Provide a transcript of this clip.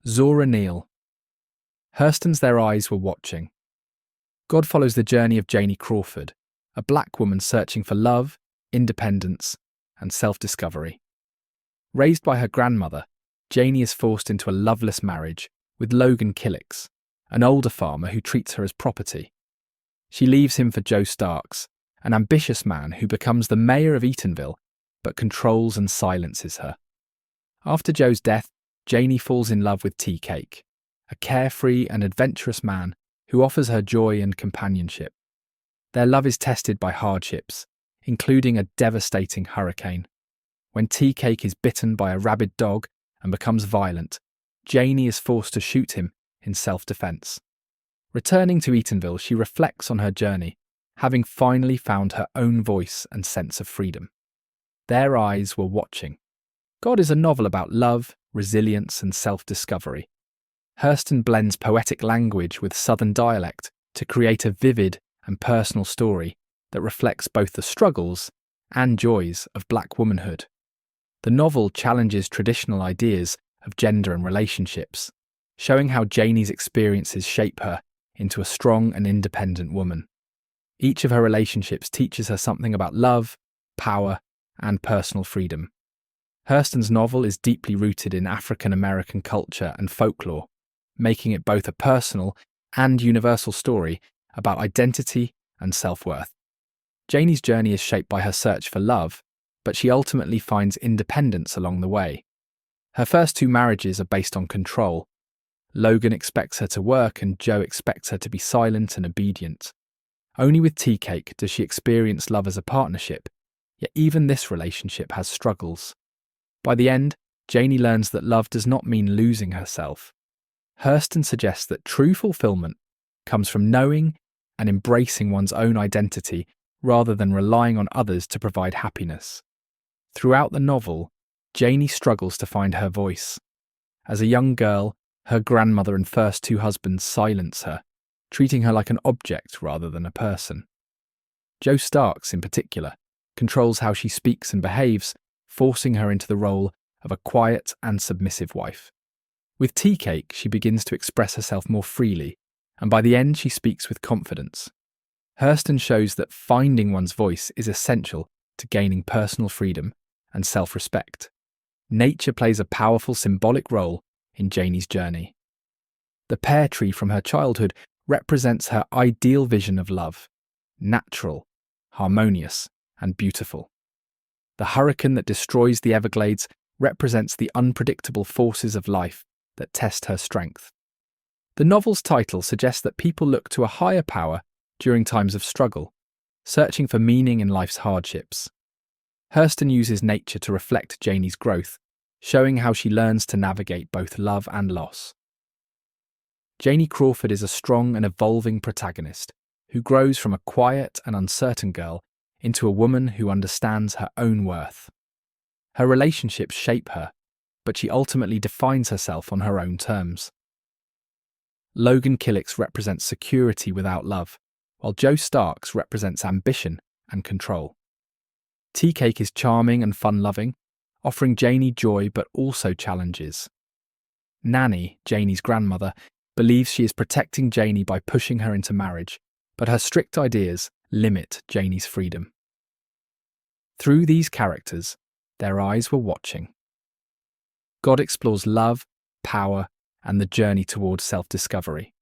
Zora Neale. Hurston's Their Eyes Were Watching. God follows the journey of Janie Crawford, a black woman searching for love, independence, and self-discovery. Raised by her grandmother, Janie is forced into a loveless marriage with Logan Killicks, an older farmer who treats her as property. She leaves him for Joe Starks, an ambitious man who becomes the mayor of Eatonville but controls and silences her. After Joe's death, Janie falls in love with Tea Cake, a carefree and adventurous man who offers her joy and companionship. Their love is tested by hardships, including a devastating hurricane. When Tea Cake is bitten by a rabid dog and becomes violent, Janie is forced to shoot him in self-defense. Returning to Eatonville, she reflects on her journey, having finally found her own voice and sense of freedom. Their Eyes Were Watching. God is a novel about love, resilience, and self-discovery. Hurston blends poetic language with Southern dialect to create a vivid and personal story that reflects both the struggles and joys of black womanhood. The novel challenges traditional ideas of gender and relationships, showing how Janie's experiences shape her into a strong and independent woman. Each of her relationships teaches her something about love, power, and personal freedom. Hurston's novel is deeply rooted in African American culture and folklore, making it both a personal and universal story about identity and self-worth. Janie's journey is shaped by her search for love, but she ultimately finds independence along the way. Her first two marriages are based on control. Logan expects her to work and Joe expects her to be silent and obedient. Only with Tea Cake does she experience love as a partnership, yet even this relationship has struggles. By the end, Janie learns that love does not mean losing herself. Hurston suggests that true fulfillment comes from knowing and embracing one's own identity rather than relying on others to provide happiness. Throughout the novel, Janie struggles to find her voice. As a young girl, her grandmother and first two husbands silence her, treating her like an object rather than a person. Joe Starks, in particular, controls how she speaks and behaves, forcing her into the role of a quiet and submissive wife. With Tea Cake, she begins to express herself more freely, and by the end she speaks with confidence. Hurston shows that finding one's voice is essential to gaining personal freedom and self-respect. Nature plays a powerful symbolic role in Janie's journey. The pear tree from her childhood represents her ideal vision of love, natural, harmonious, and beautiful. The hurricane that destroys the Everglades represents the unpredictable forces of life that test her strength. The novel's title suggests that people look to a higher power during times of struggle, searching for meaning in life's hardships. Hurston uses nature to reflect Janie's growth, showing how she learns to navigate both love and loss. Janie Crawford is a strong and evolving protagonist who grows from a quiet and uncertain girl into a woman who understands her own worth. Her relationships shape her, but she ultimately defines herself on her own terms. Logan Killicks represents security without love, while Joe Starks represents ambition and control. Tea Cake is charming and fun-loving, offering Janie joy but also challenges. Nanny, Janie's grandmother, believes she is protecting Janie by pushing her into marriage, but her strict ideas limit Janie's freedom. Through these characters, their eyes were watching. God explores love, power, and the journey towards self-discovery.